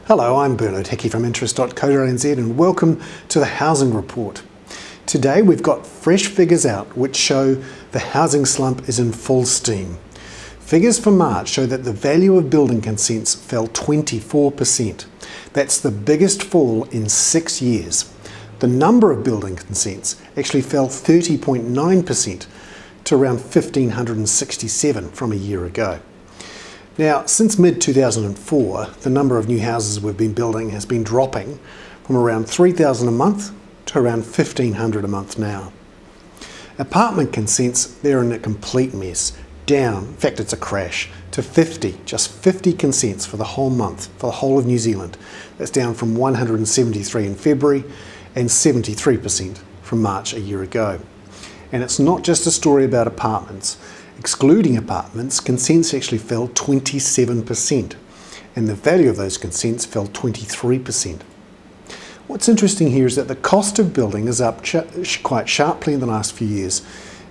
Hello, I'm Bernard Hickey from interest.co.nz and welcome to the Housing Report. Today we've got fresh figures out which show the housing slump is in full steam. Figures for March show that the value of building consents fell 24%. That's the biggest fall in 6 years. The number of building consents actually fell 30.9% to around 1,567 from a year ago. Now, since mid-2004, the number of new houses we've been building has been dropping from around 3,000 a month to around 1,500 a month now. Apartment consents, they're in a complete mess. Down, in fact it's a crash, to 50, just 50 consents for the whole month, for the whole of New Zealand. That's down from 173 in February and 73% from March a year ago. And it's not just a story about apartments. Excluding apartments, consents actually fell 27%, and the value of those consents fell 23%. What's interesting here is that the cost of building is up quite sharply in the last few years.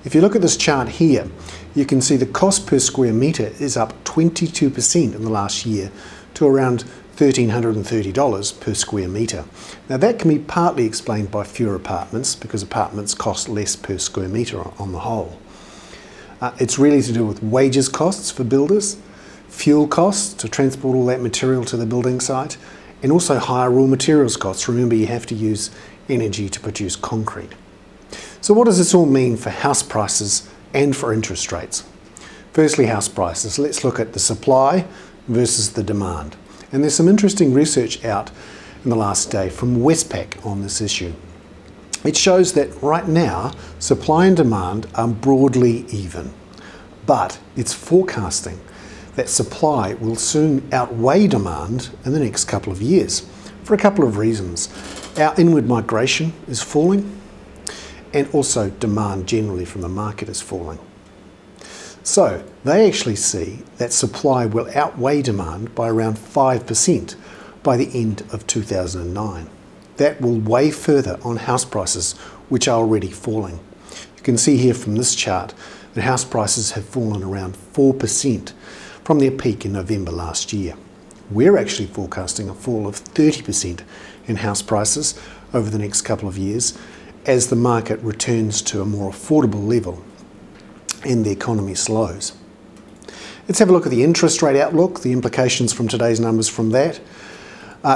If you look at this chart here, you can see the cost per square metre is up 22% in the last year to around $1,330 per square metre. Now that can be partly explained by fewer apartments because apartments cost less per square metre on the whole. It's really to do with wages costs for builders, fuel costs to transport all that material to the building site, and also higher raw materials costs. Remember, you have to use energy to produce concrete. So what does this all mean for house prices and for interest rates? Firstly, house prices. Let's look at the supply versus the demand. And there's some interesting research out in the last day from Westpac on this issue. It shows that right now, supply and demand are broadly even, but it's forecasting that supply will soon outweigh demand in the next couple of years for a couple of reasons. Our inward migration is falling, and also demand generally from the market is falling. So they actually see that supply will outweigh demand by around 5% by the end of 2009. That will weigh further on house prices, which are already falling. You can see here from this chart that house prices have fallen around 4% from their peak in November last year. We're actually forecasting a fall of 30% in house prices over the next couple of years as the market returns to a more affordable level and the economy slows. Let's have a look at the interest rate outlook, the implications from today's numbers from that.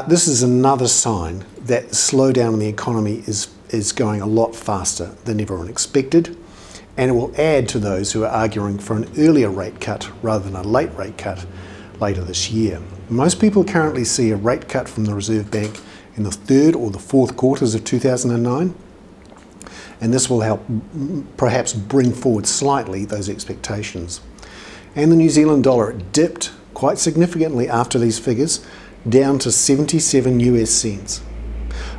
This is another sign that the slowdown in the economy is going a lot faster than everyone expected, and it will add to those who are arguing for an earlier rate cut rather than a late rate cut later this year. Most people currently see a rate cut from the Reserve Bank in the third or the fourth quarters of 2009, and this will help perhaps bring forward slightly those expectations. And the New Zealand dollar dipped quite significantly after these figures, down to 77 US cents.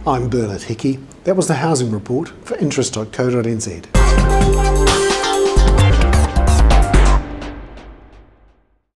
I'm Bernard Hickey. That was the Housing Report for interest.co.nz.